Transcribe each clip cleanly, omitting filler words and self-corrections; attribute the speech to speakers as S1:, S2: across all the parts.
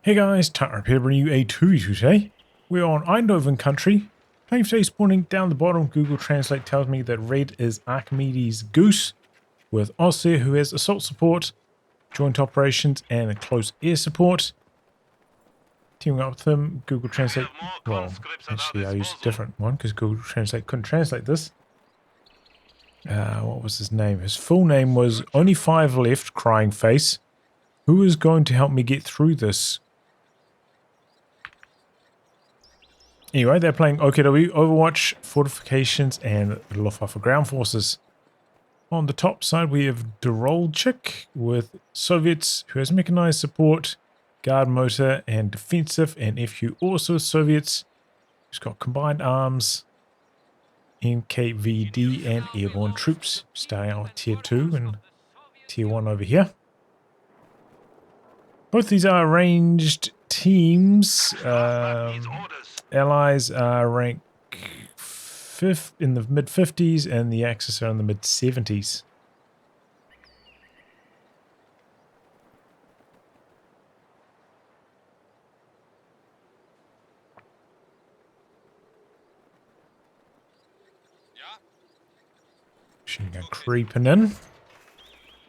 S1: Hey guys, tightrope here bringing you a 2v2 today. We're on Eindhoven country. Playing today spawning down the bottom. Google Translate tells me that red is Achimedes Goose with Ostheer, who has assault support, joint operations and a close air support. Teaming up with him, Google Translate, well, actually I used a different one because Google Translate couldn't translate this. What was his name? His full name was Only 5 Left, Crying Face. Who is going to help me get through this? Anyway, they're playing OKW, Overwatch, Fortifications, and Luftwaffe Ground Forces. On the top side, we have dir0lich1k with Soviets, who has mechanized support, guard motor, and defensive, and FQ also Soviets, who's got combined arms, NKVD, and airborne troops, starting out with tier 2 and tier 1 over here. Both these are ranged teams. Allies are rank 5th in the mid-50s and the Axis are in the mid-70s. Machine gun creeping in,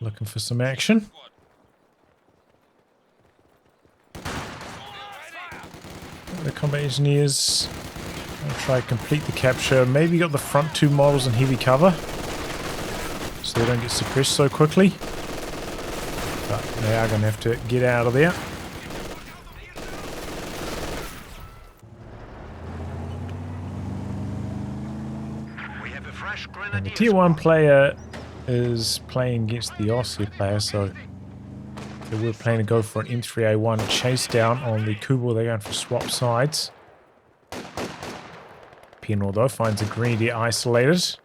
S1: looking for some action. The combat engineers will try to complete the capture. Maybe got the front 2 models in heavy cover so they don't get suppressed so quickly. But they are going to have to get out of there. And the tier 1 player is playing against the Ostheer player, so they were planning to go for an M3A1 chase down on the Kubel. They're going for swap sides. Penal though finds a Grenadier isolated.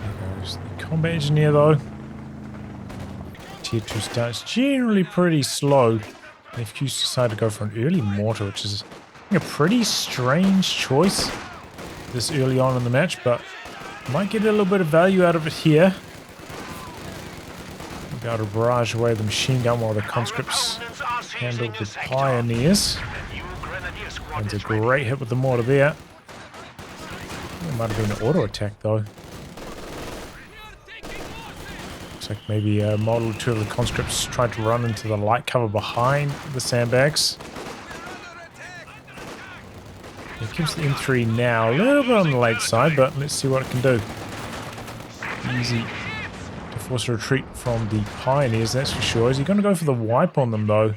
S1: There goes the combat engineer though. Tier 2 starts generally pretty slow. FQ's decided to go for an early mortar, which is a pretty strange choice this early on in the match, but might get a little bit of value out of it here. Be able to barrage away the machine gun while the conscripts handle the pioneers. And a great hit with the mortar there. It might have been an auto attack though. Like maybe a model or 2 of the conscripts tried to run into the light cover behind the sandbags. It keeps the M3 now a little bit on the late side, but let's see what it can do. Easy to force a retreat from the pioneers, that's for sure. Is he going to go for the wipe on them though?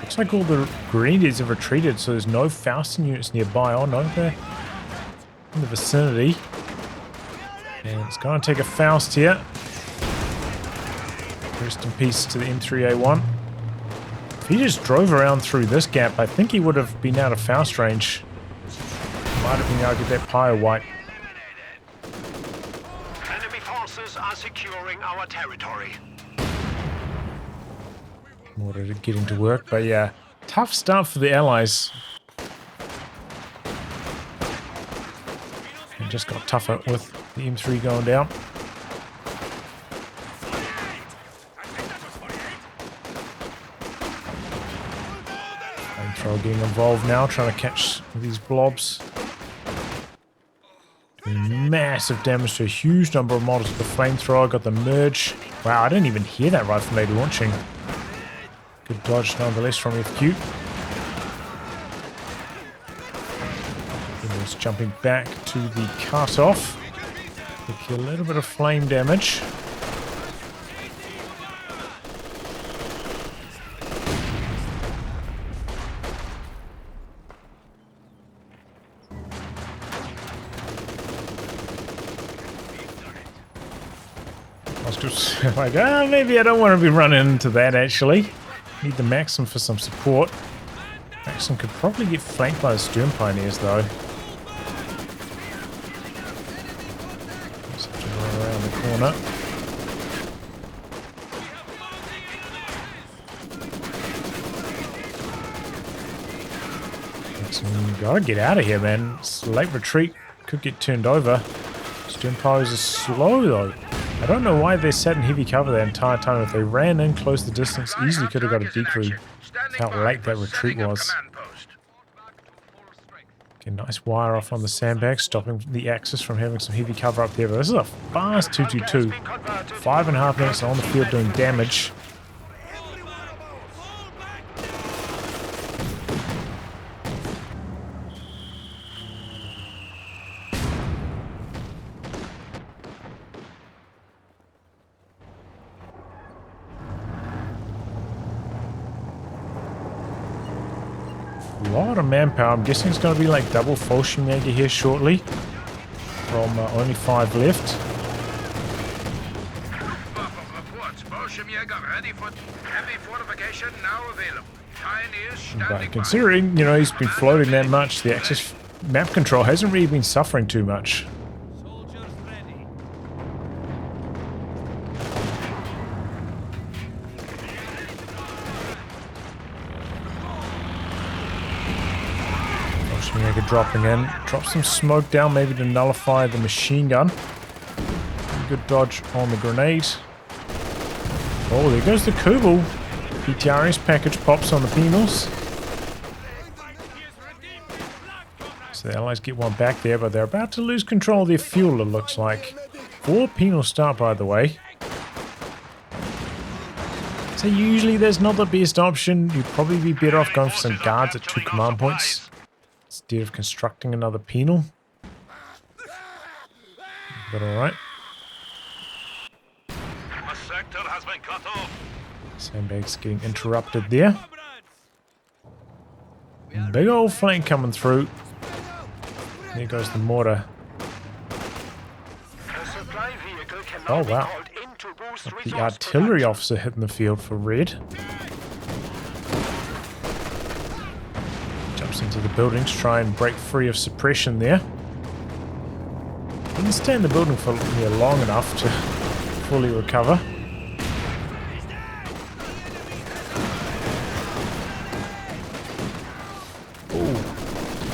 S1: Looks like all the Grenadiers have retreated, so there's no Faustin units nearby. Oh no, they're in the vicinity. And it's going to take a Faust here. Rest in peace to the M3A1. If he just drove around through this gap, I think he would have been out of Faust range. Might have been able to get that pyre wipe.
S2: Enemy forces are securing our territory.
S1: In order to get him to work, but yeah, tough start for the Allies. It just got tougher with the M3 going down. Getting involved now, trying to catch these blobs. Doing massive damage to a huge number of models with the flamethrower. Got the merge. Wow, I didn't even hear that right from late launching. Good dodge nonetheless from FQ. He was jumping back to the cutoff. Take a little bit of flame damage. Like, maybe I don't want to be running into that actually. Need the Maxim for some support. Maxim could probably get flanked by the Stern Pioneers though. Just have to run around the corner. Gotta get out of here, man. This late retreat could get turned over. Stern powers are slow, though. I don't know why they sat in heavy cover the entire time. If they ran in, closed the distance, easily could have got a decrease. How late that retreat was. Okay, nice wire off on the sandbag, stopping the Axis from having some heavy cover up there. But this is a fast 222. 5.5 minutes on the field doing damage. A lot of manpower. I'm guessing it's going to be like double Fallschirmjäger here shortly. From only 5 left. But considering, you know, he's been floating that much, the Axis map control hasn't really been suffering too much. Dropping in, drop some smoke down maybe to nullify the machine gun. Good dodge on the grenade. Oh, there goes the Kubel. PTRS package pops on the penals. So the Allies get one back there, but they're about to lose control of their fuel, it looks like. 4 penal start, by the way. So usually there's not the best option. You'd probably be better off going for some guards at 2 command points instead of constructing another penal. But alright. Sandbags getting interrupted there. Big old flank coming through. There goes the mortar. Oh wow. The artillery officer hitting the field for red. Jumps into the building to try and break free of suppression there. Didn't stay in the building for long enough to fully recover. Ooh,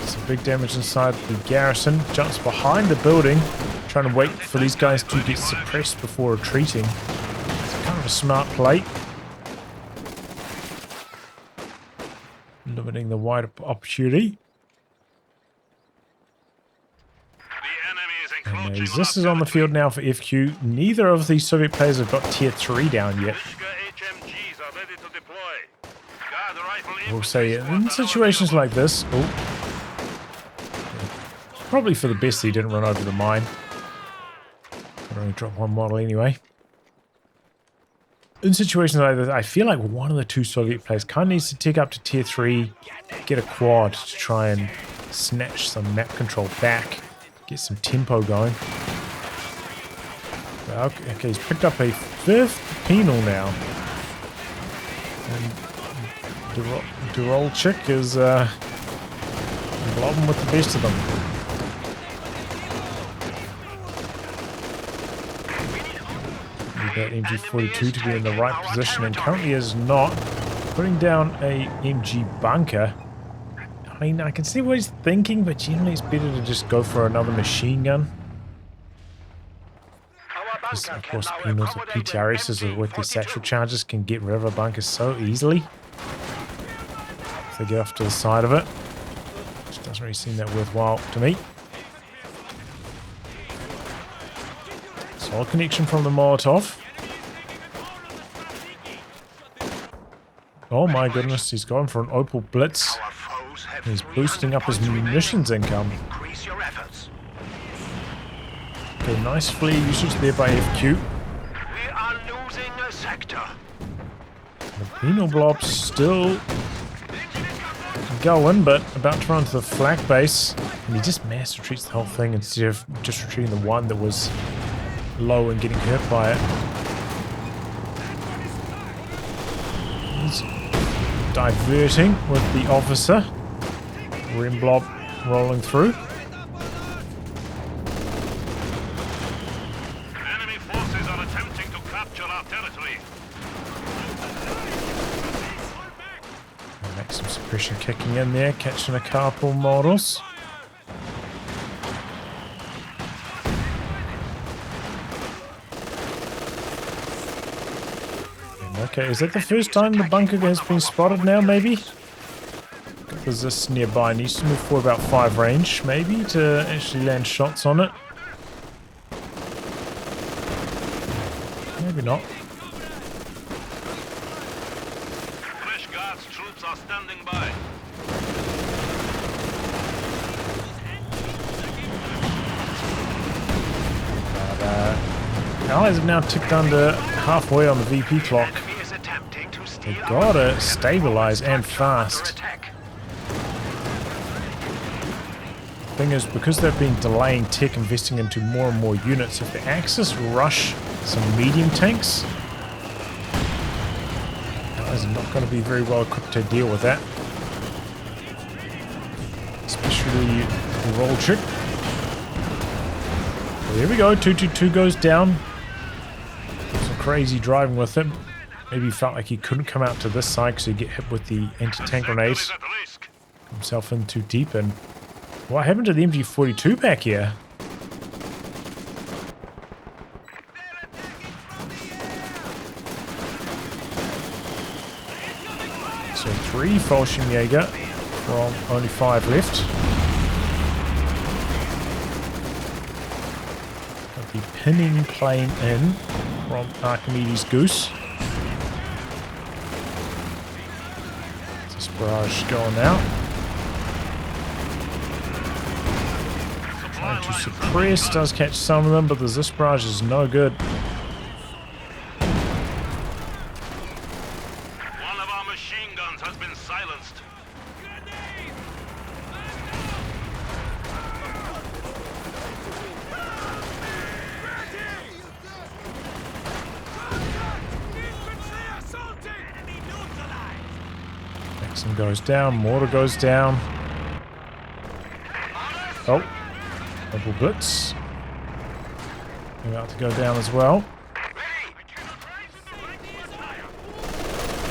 S1: some big damage inside the garrison. Jumps behind the building, trying to wait for these guys to get suppressed before retreating. It's kind of a smart play. Limiting the wide opportunity. And this is on the field now for FQ. Neither of these Soviet players have got tier 3 down yet. We'll say in situations like this, probably for the best that he didn't run over the mine. I'd only drop one model anyway. In situations like this, I feel like one of the 2 Soviet players kind of needs to tick up to tier 3, get a quad to try and snatch some map control back, get some tempo going. Okay, he's picked up a 5th penal now. And dir0lich1k is blobbing with the best of them. That MG42 to be in the right position, and currently is not. Putting down a MG bunker. I mean, I can see what he's thinking, but generally it's better to just go for another machine gun. Because, of course, penals with PTRSs with their satchel charges can get rid of a bunker so easily. If they get off to the side of it. Which doesn't really seem that worthwhile to me. Solid connection from the Molotov. Oh my goodness, he's going for an Opal Blitz. He's boosting up his munitions income. Okay, nice flea usage there by FQ.
S2: We are losing a sector.
S1: The penal blob's still going, but about to run to the flak base. And he just mass retreats the whole thing instead of just retreating the one that was low and getting hurt by it. He's diverting with the officer. Rim blob rolling through.
S2: Enemy forces are attempting to capture our territory.
S1: Make some Suppression kicking in there, catching a couple models. Okay, is that the first time the bunker has been spotted now, maybe? There's this nearby. Needs to move forward about 5 range, maybe, to actually land shots on it. Maybe not.
S2: Fresh guards troops are standing by.
S1: Allies have now ticked under halfway on the VP clock. They gotta stabilize and fast. Thing is, because they've been delaying tech, investing into more and more units, if the Axis rush some medium tanks, Allies are not going to be very well equipped to deal with that. Especially the roll trick. Well, here we go, 222 goes down. Some crazy driving with him. Maybe he felt like he couldn't come out to this side because he'd get hit with the anti-tank grenades. Himself in too deep, and what happened to the MG42 back here? So 3 Fallschirmjäger from only 5 left. Got the pinning plane in from Achimedes Goose. This barrage going out. Trying to suppress, does catch some of them, but this barrage is no good.
S2: One of our machine guns has been silenced.
S1: Maxim goes down, mortar goes down. Oh. Double blitz. About to go down as well.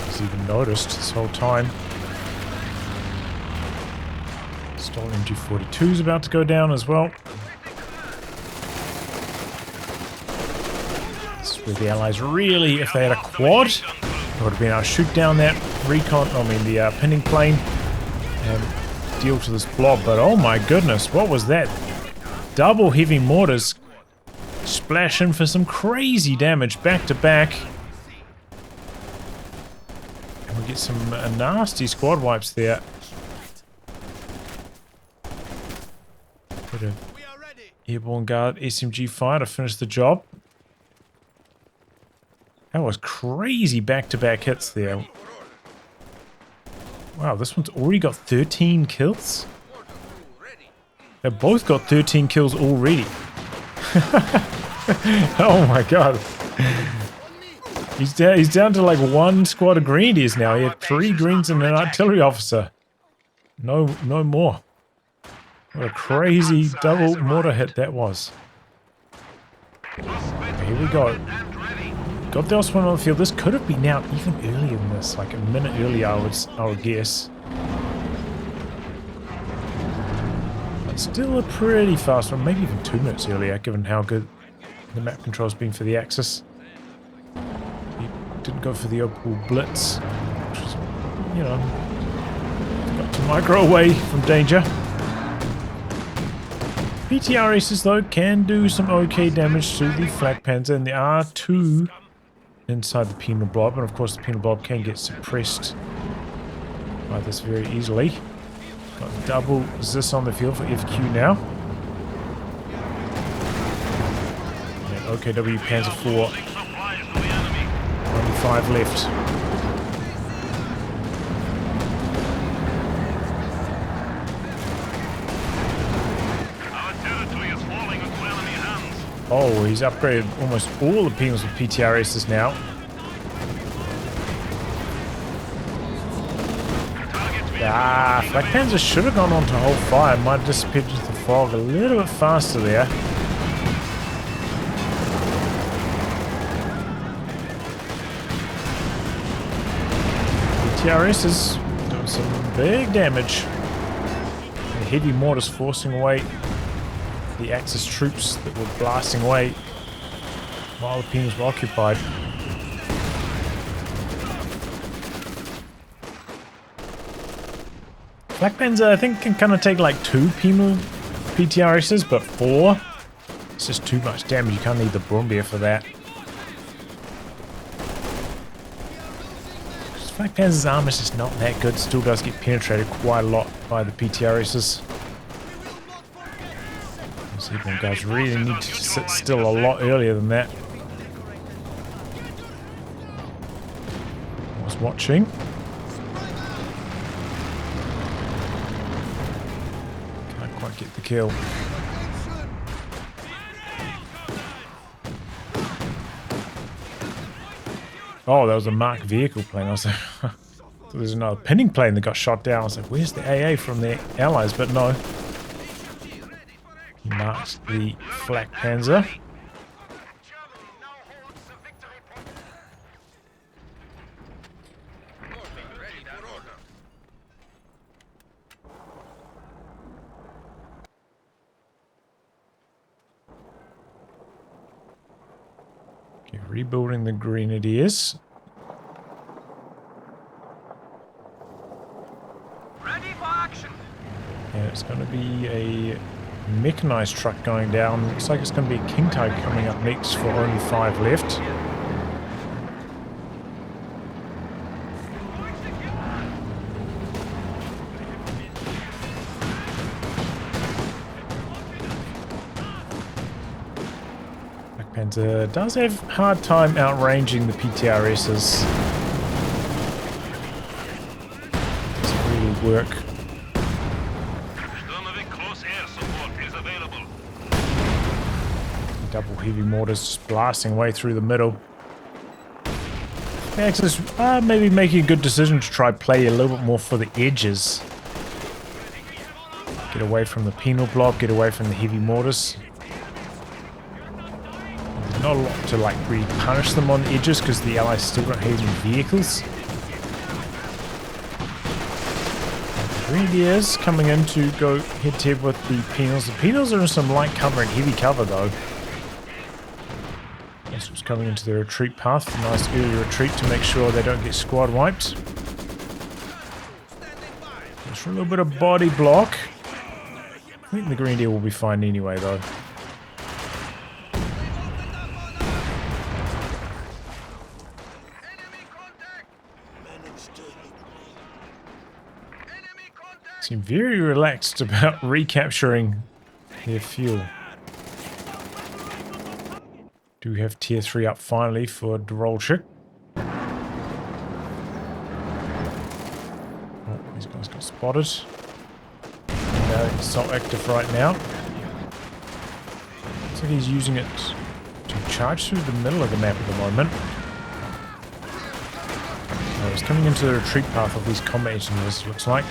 S1: He's even noticed this whole time. Stolen MG42 is about to go down as well. This is where the Allies really, if they had a quad, they would have been able to shoot down that recon, the pinning plane and deal to this blob. But oh my goodness, what was that? Double heavy mortars splashing for some crazy damage back to back. And we get some nasty squad wipes there. Bit of Airborne Guard SMG fire to finish the job. That was crazy back to back hits there. Wow, this one's already got 13 kills. They've both got 13 kills already. Oh my god. He's down to like 1 squad of grenadiers now. He had 3 greens and an artillery officer. No more. What a crazy double mortar hit that was. Okay, here we go. Got the last one on the field. This could have been out even earlier than this, like a minute earlier, I would guess. Still a pretty fast one, maybe even 2 minutes earlier, given how good the map control's been for the Axis. He didn't go for the Opal Blitz, which was, you know, got to micro away from danger. PTRSs, though, can do some okay damage to the Flak Panzer, and there are 2 inside the penal blob, and of course the penal blob can get suppressed by this very easily. Got double Zis on the field for FQ now. And OKW Panzer 4. Only 5 left.
S2: Our territory is falling into enemy hands.
S1: Oh, he's upgraded almost all the penals with PTRSs now. Flak Panzer should have gone on to hold fire. Might have disappeared into the fog a little bit faster there. The TRS is doing some big damage. The heavy mortars forcing away the Axis troops that were blasting away while the penals were occupied. Black Panzer, I think, can kind of take like 2 penal PTRSs, but 4? It's just too much damage. You can't need the Brumbier for that. Black Panzer's armor is just not that good. Still does get penetrated quite a lot by the PTRSs. These Airborne guys really need to sit still a lot earlier than that. I was watching. Can't quite get the kill. Oh, that was a marked vehicle plane. I was like, there's another pinning plane that got shot down. I was like, where's the AA from the Allies? But no. He marks the Flak Panzer. Okay, rebuilding the Grenadiers. And it's going to be a mechanized truck going down. Looks like it's going to be a King Tiger coming up next for only 5 left. Black Panther does have a hard time outranging the PTRSs. Doesn't really work. Double heavy mortars just blasting away through the middle. Axis maybe making a good decision to try play a little bit more for the edges. Get away from the penal block, get away from the heavy mortars. There's not a lot to like really punish them on the edges because the Allies still got heavy vehicles. Grenadiers coming in to go head to head with the penals. The penals are in some light cover and heavy cover though. It's coming into the retreat path. A nice early retreat to make sure they don't get squad wiped. Just for a little bit of body block. I think the Grenadier will be fine anyway though. Seem very relaxed about recapturing their fuel. Do we have tier 3 up finally for dir0lich1k? Oh, these guys got spotted. It's not active right now. Looks like he's using it to charge through the middle of the map at the moment. Oh, he's coming into the retreat path of these combat engineers, looks like.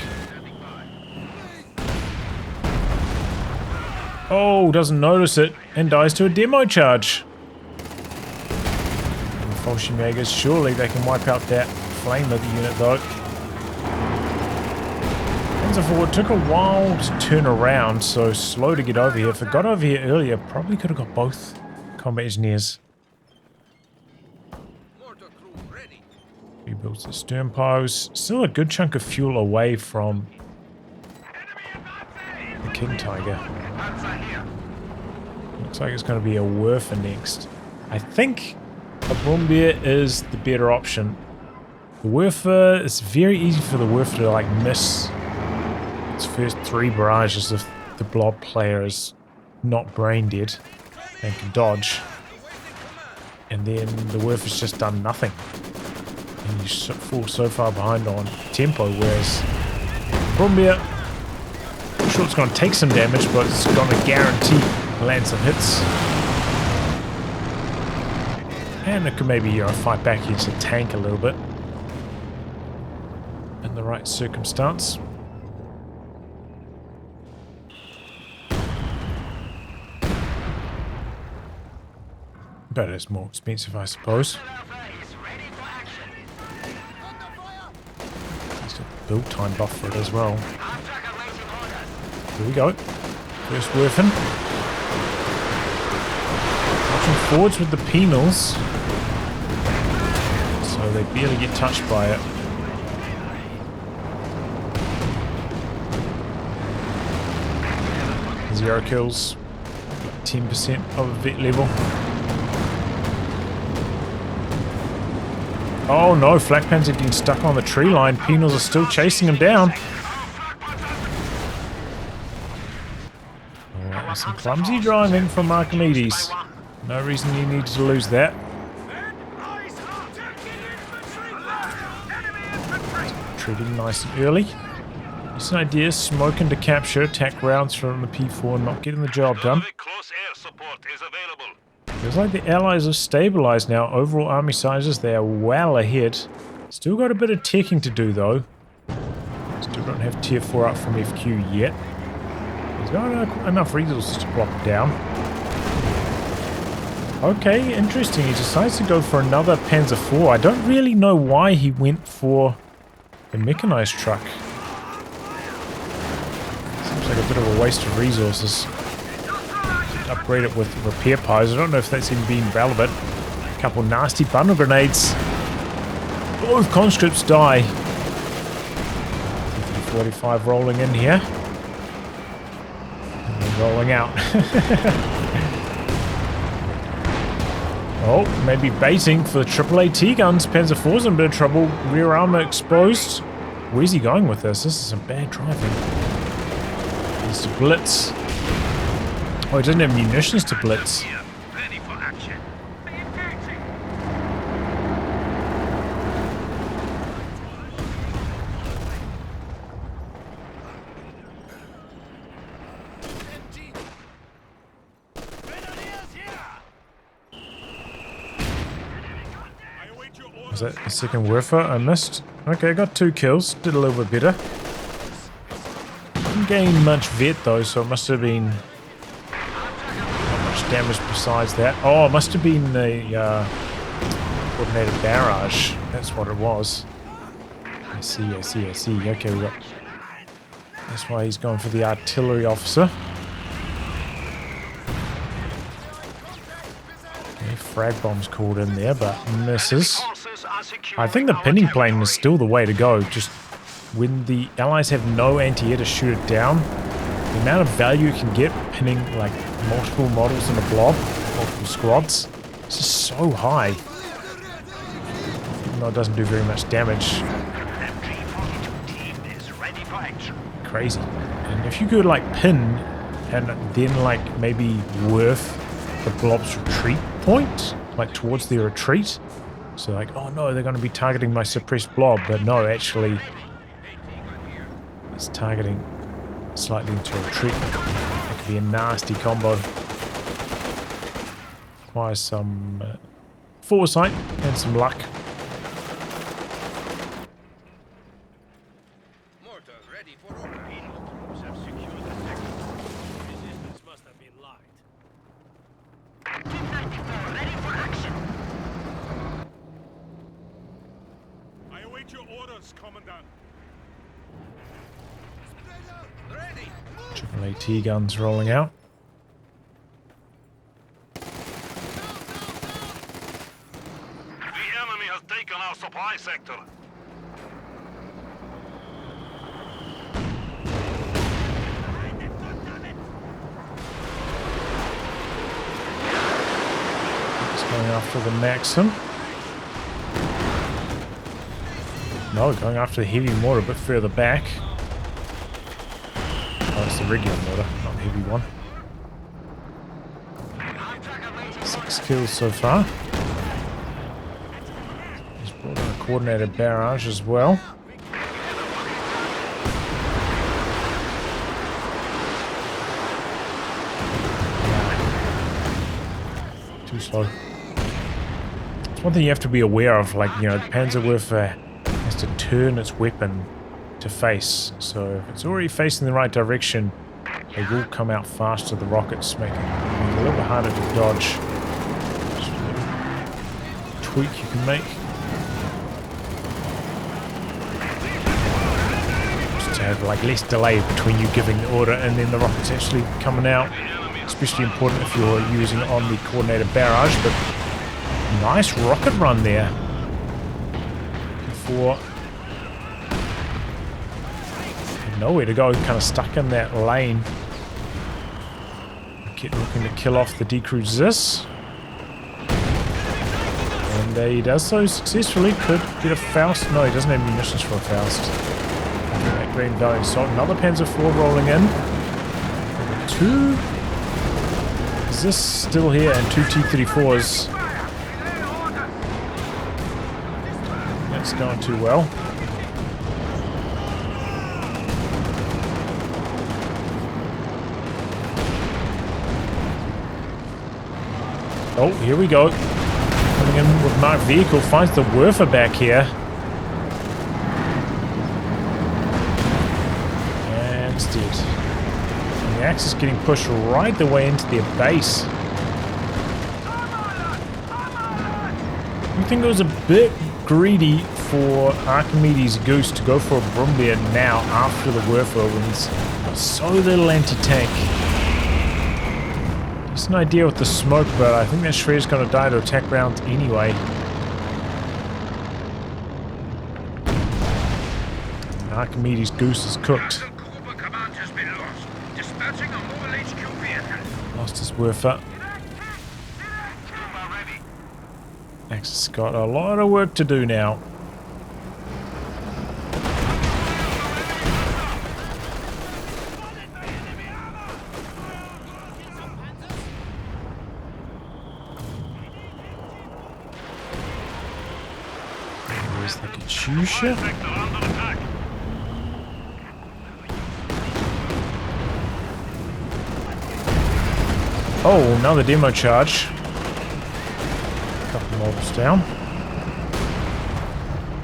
S1: Oh, doesn't notice it and dies to a demo charge. Jaegers, surely they can wipe out that flamer unit though. Panzer forward took a while to turn around, so slow to get over here. If it got over here earlier, probably could have got both combat engineers. Rebuilds the stern piles. Still a good chunk of fuel away from the King Tiger. Looks like it's going to be a Werfer next. I think a Brumbier is the better option. The Werfer, it's very easy for the Werfer to like miss its first 3 barrages if the blob player is not brain dead and can dodge. And then the Werfer's just done nothing. And you fall so far behind on tempo, whereas Brumbier, I'm sure it's going to take some damage, but it's going to guarantee land some hits. And it could maybe, fight back against a tank a little bit. In the right circumstance. But it's more expensive, I suppose. He's got build time buff for it as well. Here we go. First Werfen. Watching forwards with the penals. So they barely get touched by it. Zero kills. 10% of a vet level. Oh no, flak pans are getting stuck on the tree line. Penals are still chasing him down. Oh, some clumsy driving from Archimedes. No reason you need to lose that. Treating nice and early. It's an idea, smoke into capture, attack rounds from the P4, not getting the job done. Feels like the allies have stabilized now. Overall army sizes, they are well ahead. Still got a bit of teching to do though. Still don't have tier 4 up from FQ yet. He's got enough resources to block it down. Okay, interesting. He decides to go for another Panzer IV. I don't really know why he went for the mechanized truck. Seems like a bit of a waste of resources. Upgrade it with repair pies. I don't know if that's even been relevant. A couple nasty bundle grenades. Both conscripts die. 45 rolling in here. And then rolling out. Oh, maybe baiting for the AAAT guns. Panzer IV's in a bit of trouble. Rear armor exposed. Where's he going with this? This is some bad driving. Needs to blitz. Oh, he doesn't have munitions to blitz. Was that the second Werfer I missed? Okay, I got 2 kills. Did a little bit better. Didn't gain much vet though, so it must have been damage besides that. Oh, it must have been the coordinated barrage. That's what it was. I see. Okay, we got... That's why he's going for the artillery officer. Okay, frag bomb's called in there, but misses. I think the pinning plane is still the way to go. Just when the allies have no anti-air to shoot it down, the amount of value you can get pinning like multiple models in a blob, multiple squads, it's just so high. Even though it doesn't do very much damage. Crazy. And if you could like pin and then like maybe worth the blob's retreat point, like towards their retreat. So like, oh no, they're going to be targeting my suppressed blob, but no, actually it's targeting slightly into a retreat. That could be a nasty combo. Requires some foresight and some luck.
S3: Mortar ready for order. Troops have secured the sector. Resistance must have been locked.
S2: 294 ready for action.
S3: I await your orders, Commandant. Ready.
S1: AAAT guns rolling out.
S2: The enemy has taken our supply sector.
S1: It's going after the Maxim. No, going after the heavy mortar a bit further back. Oh, it's the regular mortar, not the heavy one. 6 kills so far. He's brought in a coordinated barrage as well. Too slow. It's one thing you have to be aware of, like, you know, Panzerwerfer has to turn its weapon to face, so if it's already facing the right direction, they will come out faster, the rockets, making it a little bit harder to dodge. Just a little tweak you can make. to have like less delay between you giving the order and then the rockets actually coming out. Especially important if you're using it on the coordinated barrage, but nice rocket run there. Before nowhere to go, kind of stuck in that lane. Looking to kill off the decruisers. And he does so successfully. Could get a Faust. No, he doesn't have munitions for a Faust. That Green Valley Assault. Another Panzer IV rolling in. Two. Is this still here? And two T-34s. That's going too well. Oh, here we go. Coming in with marked vehicle, finds the Werfer back here. And it's dead. And the Axis getting pushed right the way into their base. I think it was a bit greedy for Archimedes Goose to go for a Brumbier now after the Werfer when he's got so little anti-tank. It's an idea with the smoke, but I think that Shredder's going to die to attack rounds anyway. Archimedes Goose is cooked. Lost his Werfer. Axis got a lot of work to do now. There's the Katyusha. Oh, another demo charge. Couple mortars down.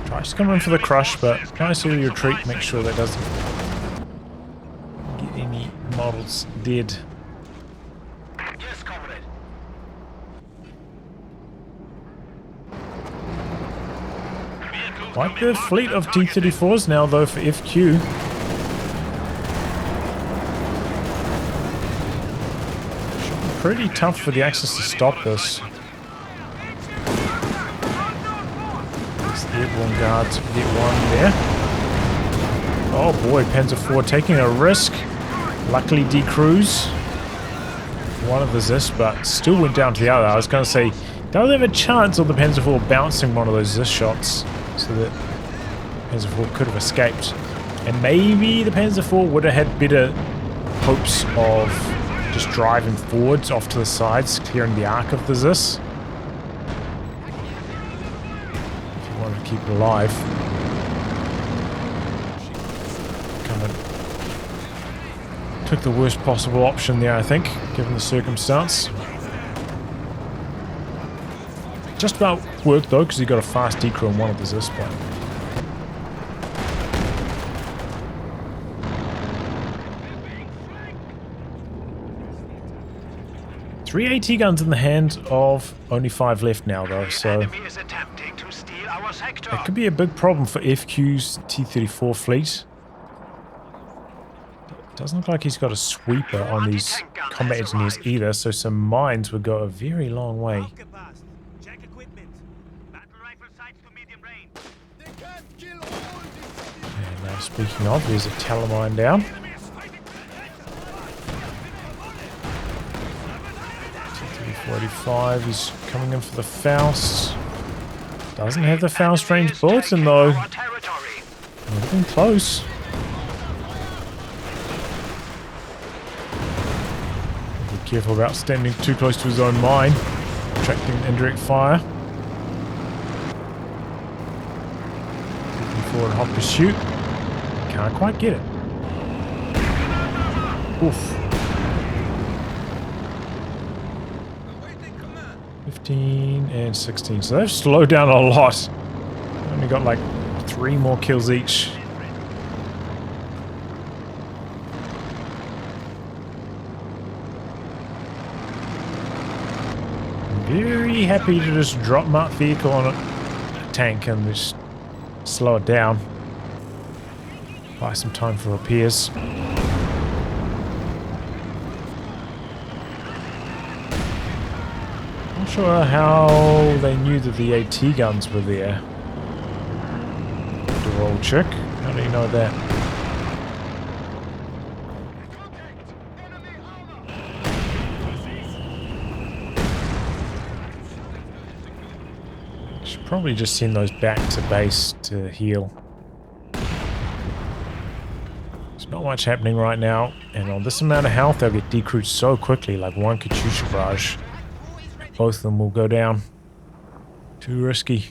S1: Tries to come in for the crush, but nice early retreat. Make sure that doesn't get any models dead.
S2: Yes, comrade.
S1: Quite the fleet of T-34s now, though, for FQ. Should be pretty tough for the Axis to stop this. The Airborne guards get one there. Oh boy, Panzer IV taking a risk. Luckily decruise one of the Zis, but still went down to the other. I was going to say, does have a chance of the Panzer IV bouncing one of those Zis shots so that Panzer IV could have escaped. And maybe the Panzer IV would have had better hopes of just driving forwards off to the sides, clearing the arc of the Zis. Keep it alive. Coming. Took the worst possible option there, I think, given the circumstance. Just about worked though, because he got a fast decrew on one of the Zis plane. Three AT guns in the hand of only 5 left now, though, so that could be a big problem for FQ's T-34 fleet. Doesn't look like he's got a sweeper on these combat engineers either, so some mines would go a very long way. And now speaking of, there's a Talamine down. T-35, he's coming in for the Faust. Doesn't have the Faust range bulletin though. Would have been close. Be careful about standing too close to his own mine, attracting indirect fire. Looking forward, hot pursuit. Can't quite get it. Oof. 15 and 16, so they've slowed down a lot. Only got like 3 more kills each. Very happy to just drop marked vehicle on a tank and just slow it down. Buy some time for repairs. Not sure how they knew that the AT guns were there. dir0lich1k, how do you know that? Should probably just send those back to base to heal. There's not much happening right now, and on this amount of health they'll get decrewed so quickly, like one Katyusha barrage. Both of them will go down. Too risky.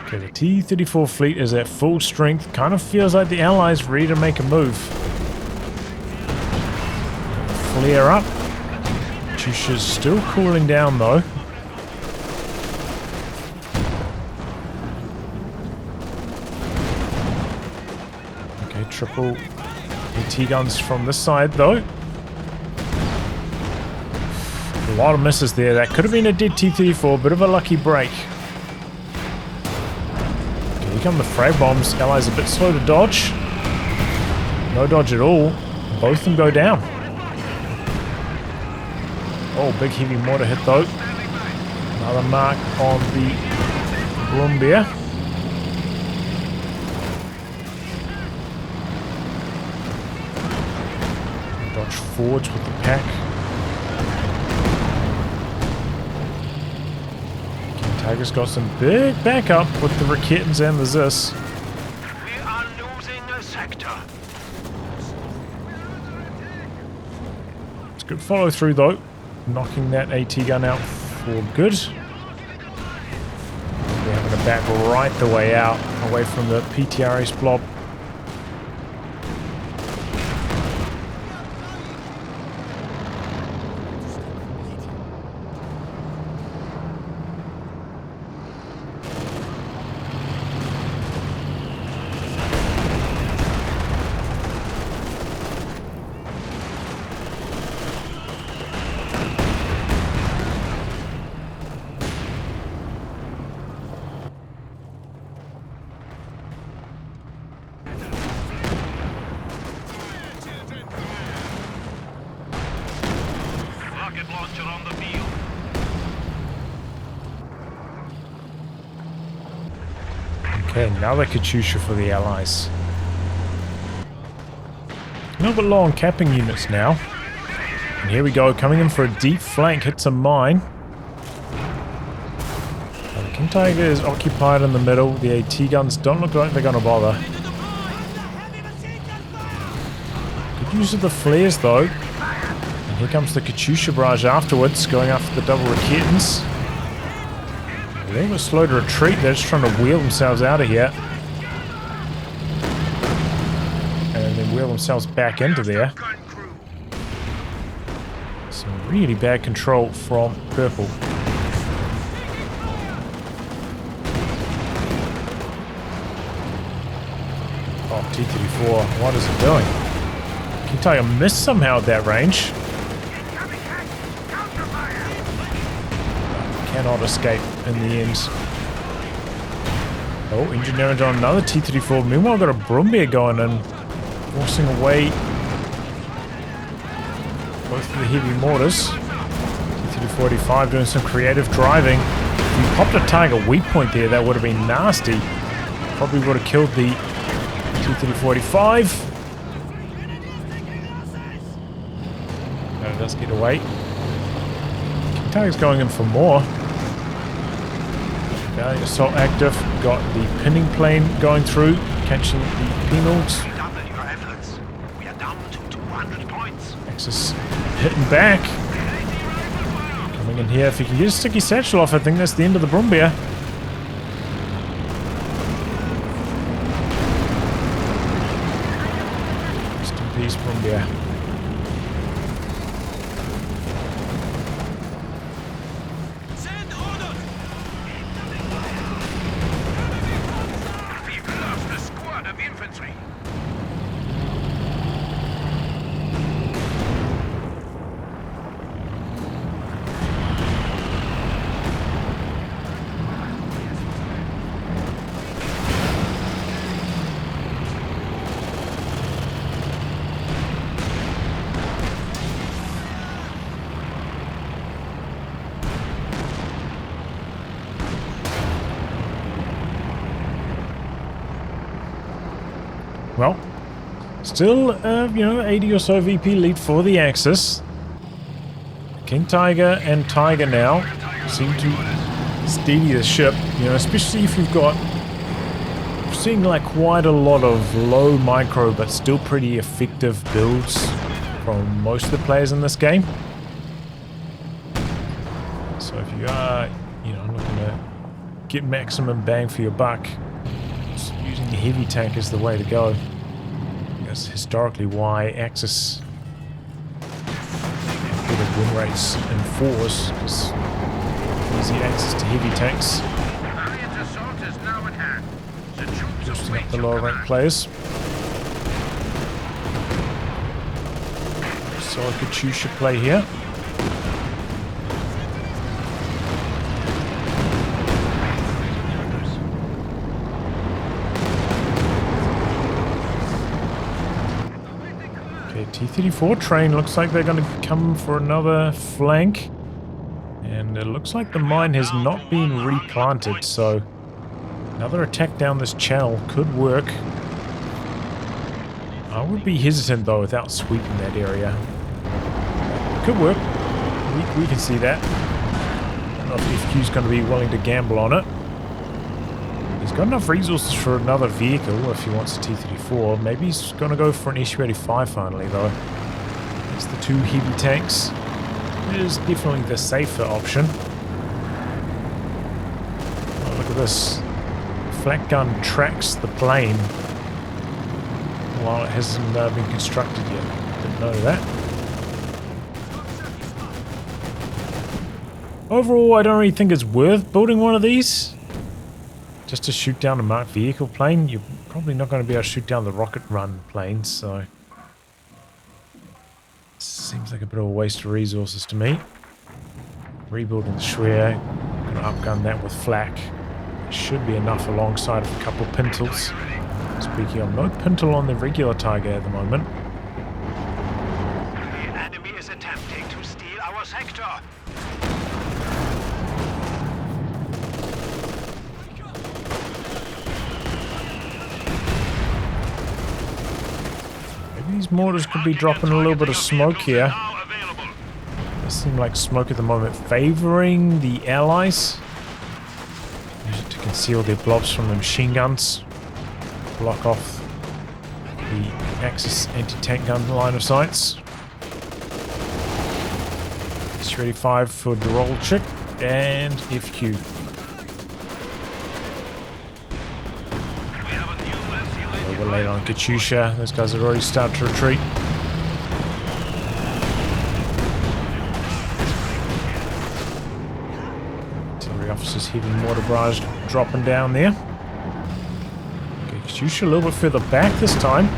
S1: Okay, the T-34 fleet is at full strength. Kind of feels like the Allies ready to make a move. Flare up. Katyusha's still cooling down though. Okay, triple AT guns from this side though. A lot of misses there. That could have been a dead T-34. Bit of a lucky break. Okay, here come the frag bombs. Allies a bit slow to dodge. No dodge at all. Both of them go down. Oh, big heavy mortar hit though. Another mark on the Brumbier. Dodge forwards with the pack. Tiger's got some big backup with the Raketens and the Zis.
S2: We are losing a sector.
S1: It's good follow through though. Knocking that AT gun out for good. We're having to back right the way out, away from the PTRS blob.
S2: Rocket launcher on the field.
S1: Okay, another Katyusha for the Allies. A little bit low on capping units now. And here we go, coming in for a deep flank, hits a mine. Now the King Tiger is occupied in the middle. The AT guns don't look like they're going to bother. Good use of the flares though. And here comes the Katyusha barrage afterwards, going after the double Raketens. A little bit slow to retreat, they're just trying to wheel themselves out of here. And then wheel themselves back into there. Some really bad control from Purple. Oh, T-34, what is it doing? King Tiger missed somehow at that range. Cannot escape in the end. Oh, engineering on another T-34. Meanwhile, got a Brumbier going in, forcing away both of the heavy mortars. T-34-85 doing some creative driving. If you popped a Tiger weak point there, that would have been nasty. Probably would have killed the T-34-85. No, it does get away. King Tiger's going in for more. Valiant assault active, got the pinning plane going through, catching the penals.
S2: Double your efforts. We are down to 200 points.
S1: Axis hitting back. Coming in here, if you can get a sticky satchel off, I think that's the end of the Brumbier. Rest in peace, Brumbier. Well, still, you know, 80 or so VP lead for the Axis. King Tiger and Tiger now seem to steady the ship, you know, especially if you've got... seeing like quite a lot of low micro but still pretty effective builds from most of the players in this game. So if you are, you know, looking to get maximum bang for your buck, using the heavy tank is the way to go. That's historically why Axis have better win rates in 4s, because easy access to heavy tanks. Boosting up the lower rank players. So a Katyusha play here. Okay, T-34 train looks like they're going to come for another flank. And it looks like the mine has not been replanted, so another attack down this channel could work. I would be hesitant though without sweeping that area. Could work. We can see that. I don't know if FQ's going to be willing to gamble on it. He's got enough resources for another vehicle if he wants a T-34. Maybe he's going to go for an SU-85 finally though. It's the 2 heavy tanks. It is definitely the safer option. Oh, look at this. Flak gun tracks the plane while it hasn't been constructed yet. Didn't know that. Overall, I don't really think it's worth building one of these. Just to shoot down a marked vehicle plane. You're probably not going to be able to shoot down the rocket run planes, so... seems like a bit of a waste of resources to me. Rebuilding the Schwer. Gonna upgun that with flak. Should be enough alongside of a couple of pintles. Speaking of, no pintle on the regular Tiger at the moment.
S2: The enemy is attempting to steal our sector.
S1: Maybe these mortars could be dropping a little bit of smoke here. They seem like smoke at the moment favoring the allies. Use it to conceal their blobs from the machine guns. Block off the Axis anti-tank gun line of sights. S-35 for dir0lich1k and FQ. We're late on Katyusha. Those guys have already started to retreat. Artillery officers heavy mortar barrage dropping down there. Okay, Katyusha a little bit further back this time.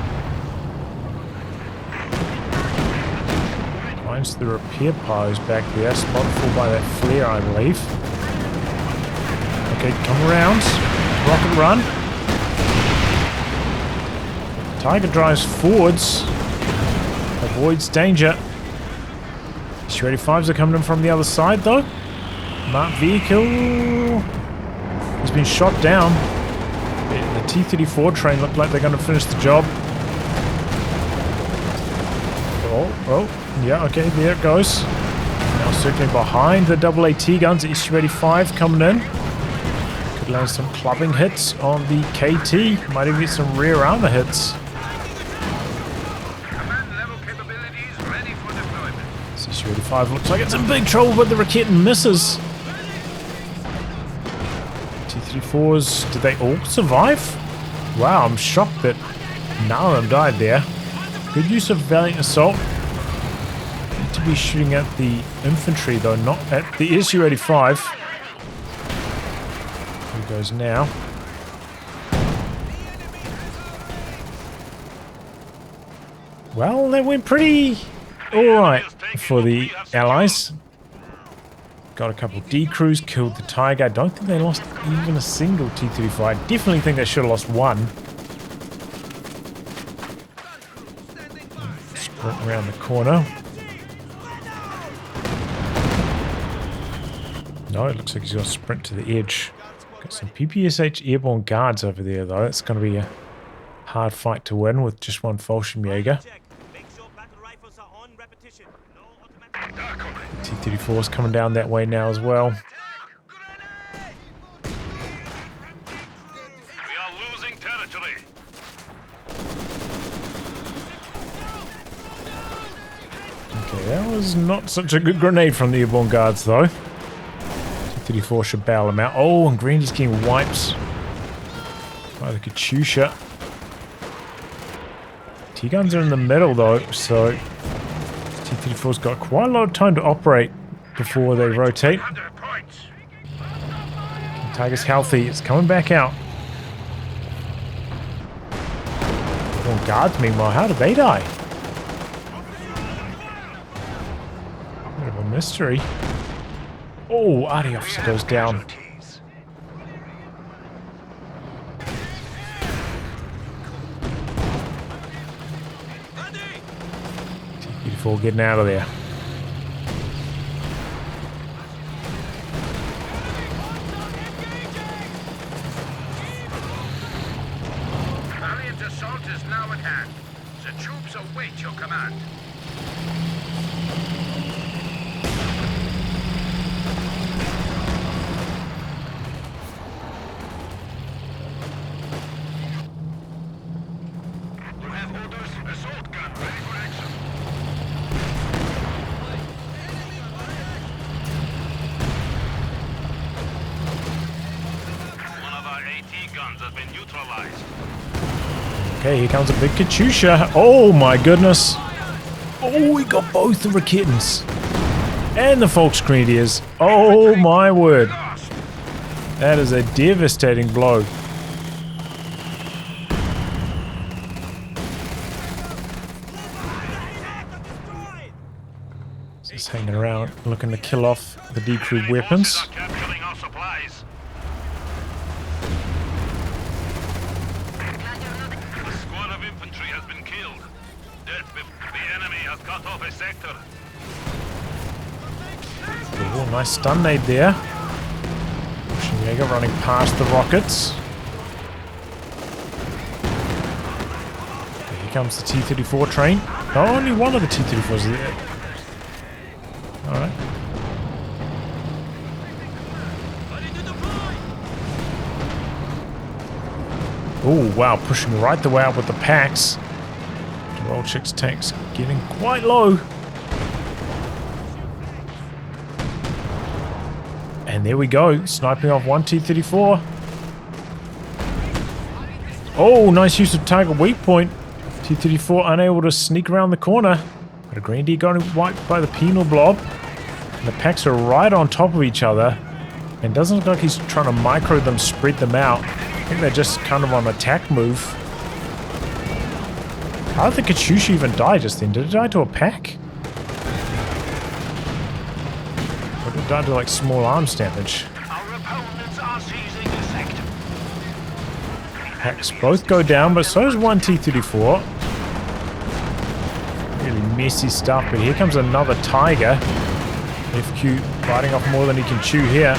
S1: Finds the repair piles back there, spotted for by that flare, I believe. Okay, come around. Rocket run. Tiger drives forwards, avoids danger. S-85s are coming in from the other side though. Marked vehicle has been shot down. The T-34 train looked like they're going to finish the job. Oh, yeah, okay, there it goes. Now circling behind the AAT guns, the S-85 coming in. Could land some clubbing hits on the KT. Might even get some rear armor hits. S-85 looks like it's in big trouble, but the Raketen misses. T-34s, did they all survive? Wow, I'm shocked that none of them died there. Good use of Valiant Assault. Need to be shooting at the infantry though, not at the Su-85. Here goes now. Well, that went pretty alright for the Allies. Got a couple D crews, killed the Tiger. I don't think they lost even a single T-35. I definitely think they should have lost one. Sprint around the corner. No, it looks like he's got to sprint to the edge. Got some PPSH Airborne guards over there though. It's going to be hard fight to win with just one Fallschirmjäger. T-34 is coming down that way now as well.
S3: We are losing territory.
S1: Okay, that was not such a good grenade from the Airborne guards though. T-34 should bail them out. Oh, and Greeny's getting wiped by the Katyusha. T-guns are in the middle though, so T-34's got quite a lot of time to operate before they rotate. Tiger's healthy, it's coming back out. Well, guards meanwhile, how did they die? Bit of a mystery. Oh, arty officer goes down. T-34 getting out of there.
S3: Valiant assault is now at hand. The troops await your command. You have orders. Assault gun ready for action. One of our AT guns has been neutralized.
S1: Okay, here comes a big Katyusha. Oh my goodness. Oh, we got both the Rakitans. And the Volksgrenadiers. Oh my word. That is a devastating blow. Just hanging around, looking to kill off the decrew weapons.
S3: Forces are capturing our supplies. A squad of infantry has been killed. The enemy has cut off a sector.
S1: Oh, nice stun nade there. Schwarzenegger running past the rockets. Here comes the T-34 train. Oh, only one of the T-34s is there. Alright. Oh, wow, pushing right the way out with the packs. dir0lich1k's tank's getting quite low. And there we go, sniping off one T-34. Oh, nice use of target weak point. T-34 unable to sneak around the corner. But a Green D got wiped by the penal blob. And the packs are right on top of each other. And doesn't look like he's trying to micro them, spread them out. I think they're just kind of on attack move. How did the Katyusha even die just then? Did it die to a pack? Or did it die to like small arms damage?
S2: Our opponents are seizing the sector.
S1: Packs both go down, but so does one T-34. Really messy stuff, but here comes another Tiger. FQ biting off more than he can chew here.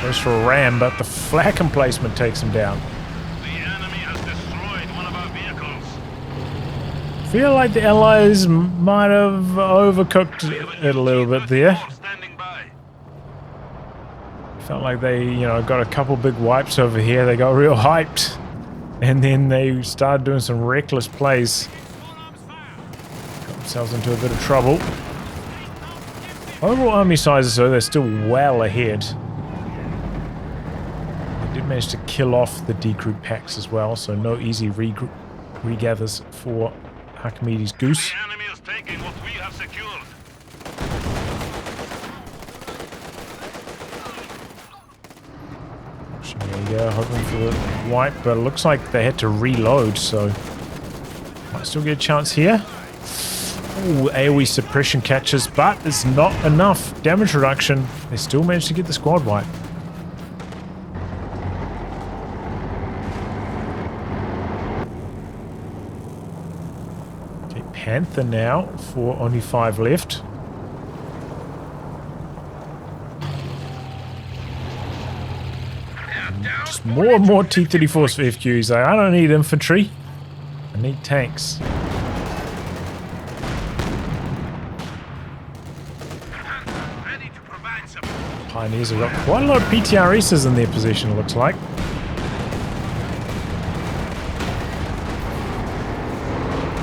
S1: Goes for a ram, but the flak emplacement takes him down.
S3: The enemy has destroyed one of our vehicles.
S1: Feel like the Allies might have overcooked it a little bit there.
S3: Standing by.
S1: Felt like they, you know, got a couple big wipes over here. They got real hyped. And then they started doing some reckless plays. Got themselves into a bit of trouble. Overall army sizes, though, they're still well ahead. They did manage to kill off the decrew packs as well, so no easy regathers for Achimedes Goose.
S3: The enemy is taking what we have secured.
S1: Yeah, hoping for the wipe, but it looks like they had to reload, so might still get a chance here. Ooh, AoE suppression catches, but it's not enough damage reduction. They still managed to get the squad wipe. Okay, Panther now for only 5 left. Just Just more and more T-34s for FQs. Like, I don't need infantry. I need tanks.
S3: Ready to provide some.
S1: Pioneers have got quite a lot of PTRSs in their position, it looks like.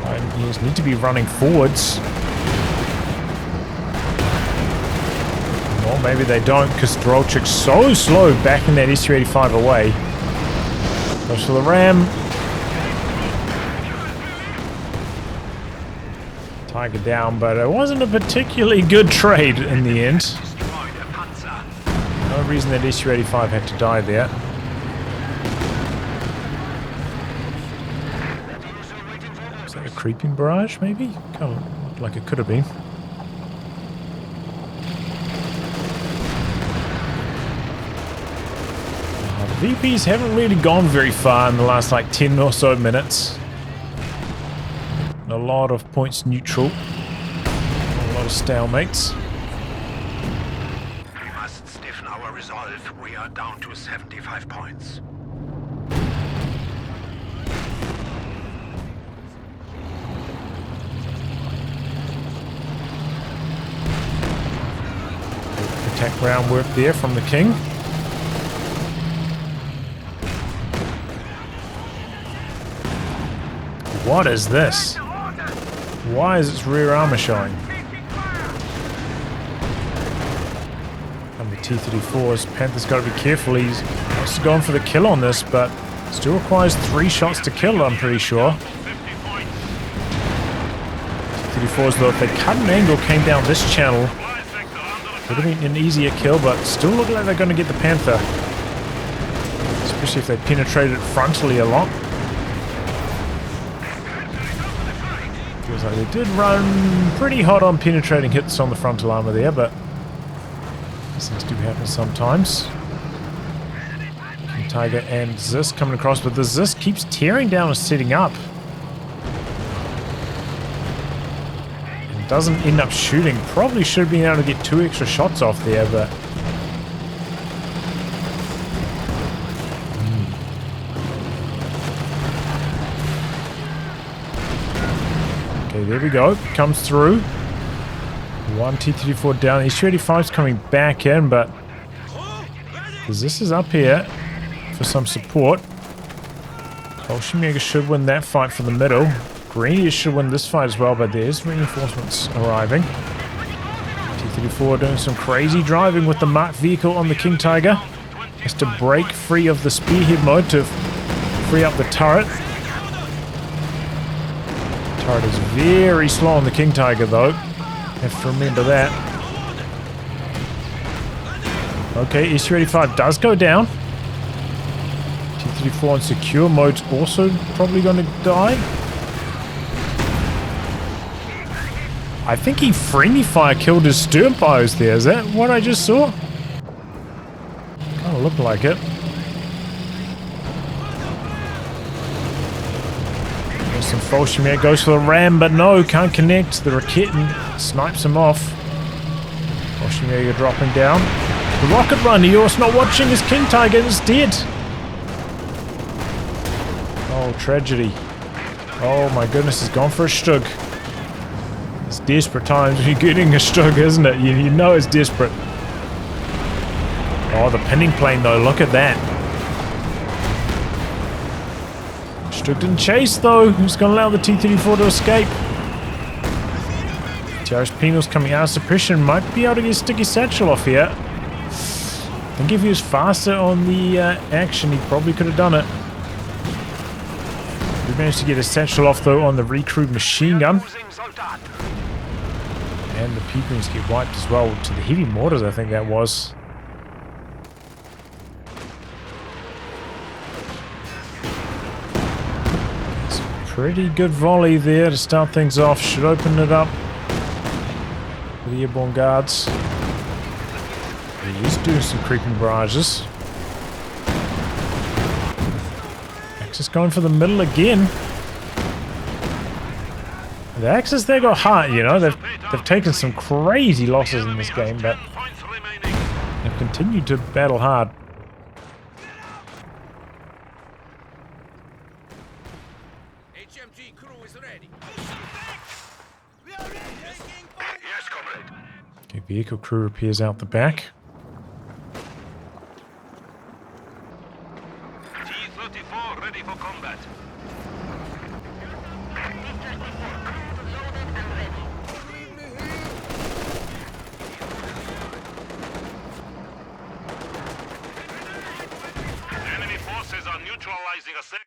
S1: Pioneers need to be running forwards. Well, maybe they don't, because dir0lich1k's so slow backing that SU-85 away. Goes for the ram. Tiger down, but it wasn't a particularly good trade in the end. No reason that SU-85 had to die there. Is that a creeping barrage, maybe? Kind of looked like it could have been. The VPs haven't really gone very far in the last like 10 or so minutes. A lot of points neutral. A lot of stalemates.
S2: We must stiffen our resolve. We are down to 75 points.
S1: Attack groundwork there from the king. What is this? Why is its rear armor showing? And the T-34s, Panther's got to be careful. He wants to go in for the kill on this, but still requires 3 shots to kill, I'm pretty sure. T-34s, though, if they cut an angle, came down this channel, would have been an easier kill, but still look like they're going to get the Panther. Especially if they penetrated it frontally a lot. Feels like they did run pretty hot on penetrating hits on the frontal armor there, but these things do happen sometimes. Tiger and Zis coming across, but the Zis keeps tearing down and setting up. And doesn't end up shooting. Probably should have been able to get 2 extra shots off there, but... Okay, there we go. Comes through. 1 T-34 down. SU-85's coming back in, but this is up here for some support. Bolshevik should win that fight for the middle. Greenies should win this fight as well, but there's reinforcements arriving. T-34 doing some crazy driving with the marked vehicle on the King Tiger. Has to break free of the spearhead mode to free up the turret. Turret is very slow on the King Tiger though. Have to remember that. Okay, SU-85 does go down. T-34 in secure mode's also probably going to die. I think he friendly fire killed his stern fires there. Is that what I just saw? Kind of looked like it. Some Bolshevik goes for the ram, but no, can't connect. The Raketin snipes him off. Bolshevik are dropping down. The rocket run, Eos not watching his King Tiger is dead. Oh, tragedy. Oh my goodness, he's gone for a Stug. It's desperate times when you're getting a Stug, isn't it? You know it's desperate. Oh, the pinning plane though, look at that. Stug didn't chase though. He's going to allow the T-34 to escape. TRS Penal's coming out of suppression. Might be able to get Sticky Satchel off here. I think if he was faster on the action, he probably could have done it. We managed to get a satchel off though on the recruit machine gun. And the P-Greens get wiped as well to the heavy mortars, I think that was. It's a pretty good volley there to start things off. Should open it up for the airborne guards. He is doing some creeping barrages. Axis going for the middle again. The Axis there got hot, you know. They've taken some crazy losses in this game, but they've continued to battle hard.
S3: ready.
S2: Yes, comrade.
S1: Okay, vehicle crew repairs out the back.
S2: T-34 ready for combat. Enemy forces are neutralizing a sec.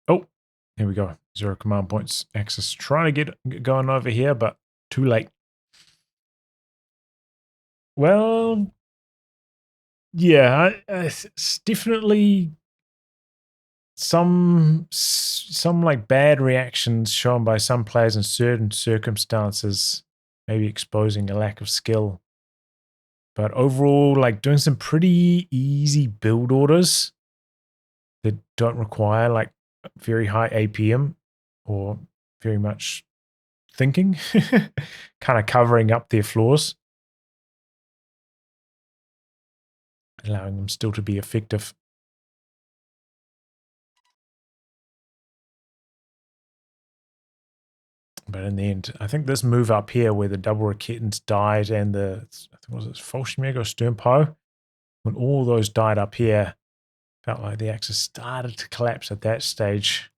S1: Oh, here we go. 0 command points. Axis trying to get going over here, but too late. Well, yeah, it's definitely some like bad reactions shown by some players in certain circumstances, maybe exposing a lack of skill. But overall, like doing some pretty easy build orders that don't require like very high APM or very much thinking, kind of covering up their flaws, allowing them still to be effective. But in the end, I think this move up here where the double Raketens died and the, I think was it Fallschirmjäger or Sternpo, when all those died up here, felt like the Axis started to collapse at that stage.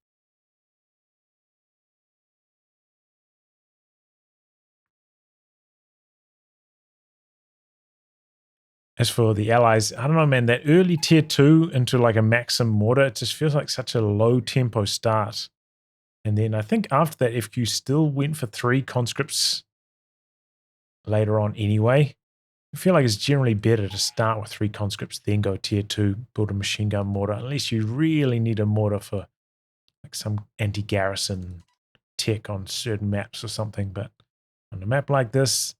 S1: As for the Allies, I don't know, man, that early tier 2 into like a Maxim mortar, it just feels like such a low tempo start. And then I think after that, FQ still went for 3 conscripts later on anyway. I feel like it's generally better to start with 3 conscripts, then go tier 2, build a machine gun mortar, unless you really need a mortar for like some anti-garrison tech on certain maps or something. But on a map like this,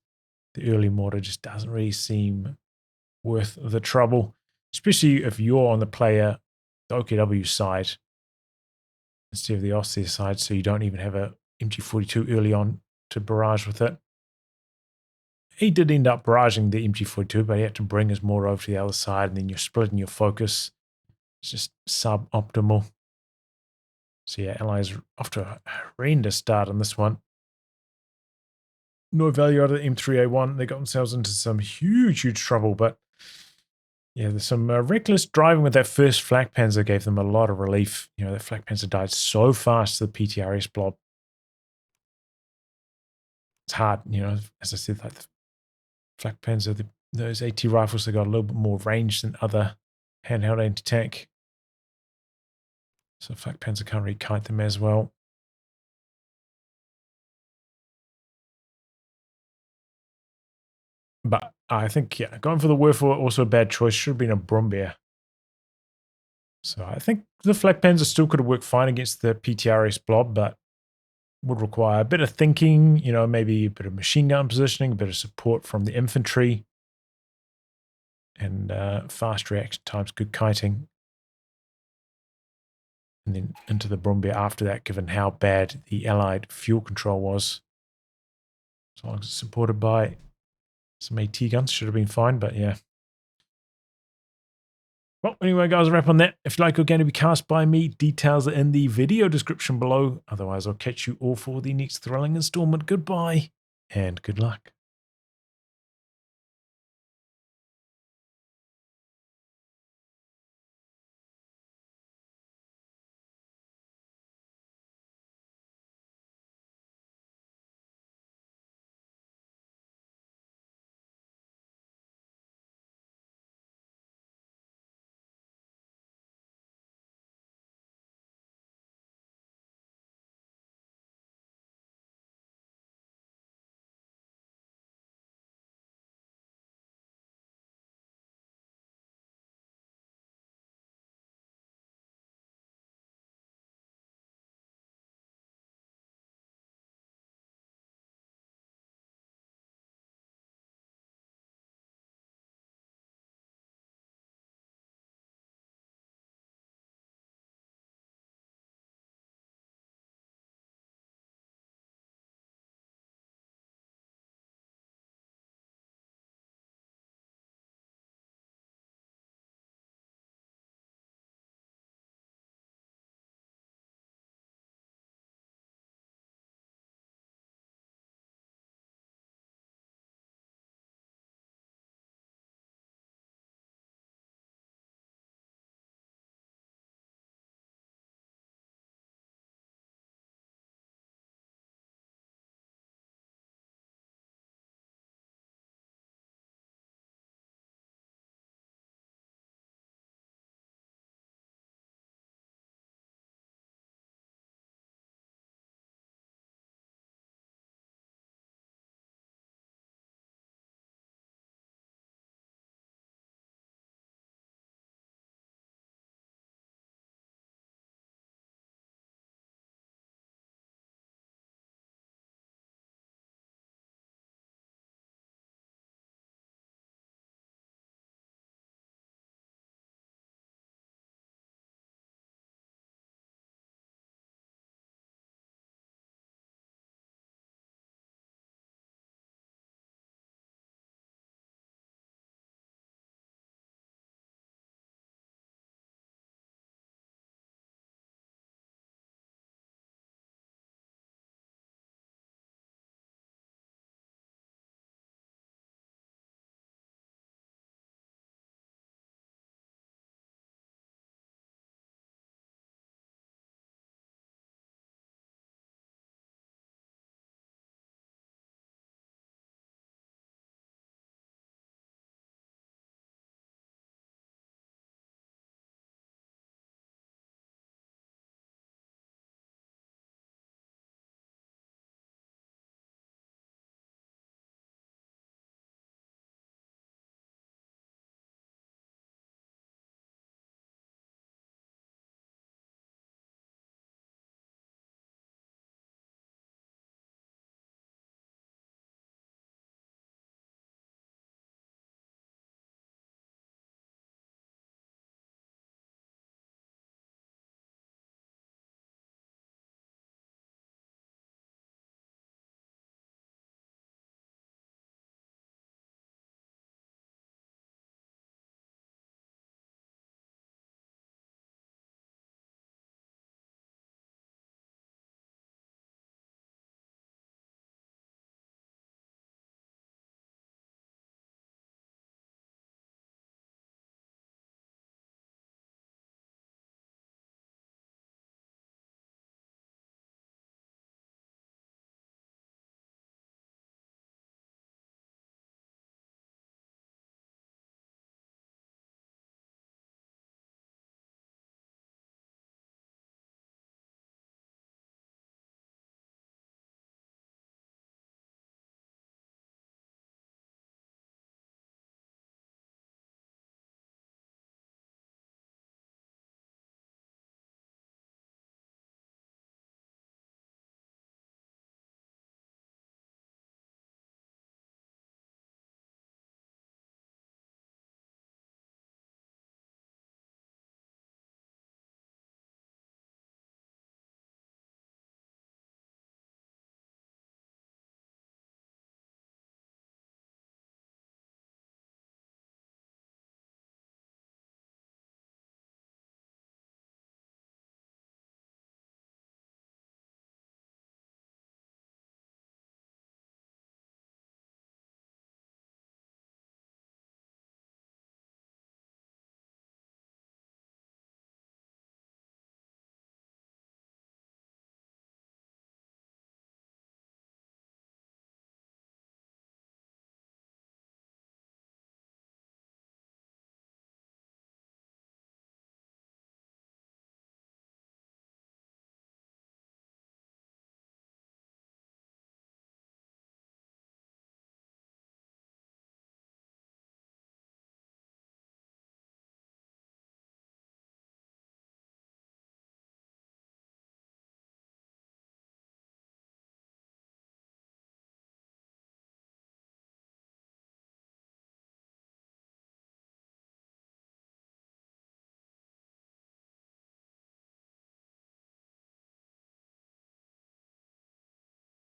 S1: the early mortar just doesn't really seem worth the trouble, especially if you're on the player, the OKW side, instead of the Ostheer side, so you don't even have a MG42 early on to barrage with it. He did end up barraging the MG42, but he had to bring his mortar over to the other side, and then you're splitting your focus. It's just suboptimal. So yeah, Allies are off to a horrendous start on this one. No value out of the M3A1. They got themselves into some huge trouble, but yeah, there's some reckless driving with that first flak panzer gave them a lot of relief. You know, that flak panzer died so fast to the PTRS blob. It's hard, you know, as I said, like the flak panzer, those AT rifles, they got a little bit more range than other handheld anti-tank. So flak panzer can't really kite them as well. But I think, yeah, going for the Werfer, also a bad choice. Should have been a Brombeer. So I think the flak panzer still could have worked fine against the PTRS blob, but would require a bit of thinking, you know, maybe a bit of machine gun positioning, a bit of support from the infantry, and fast reaction times, good kiting. And then into the Brombeer after that, given how bad the Allied fuel control was. As long as it's supported by some AT guns, should have been fine, but yeah. Well, anyway, guys, a wrap on that. If you like your game to be cast by me, details are in the video description below. Otherwise, I'll catch you all for the next thrilling installment. Goodbye, and good luck.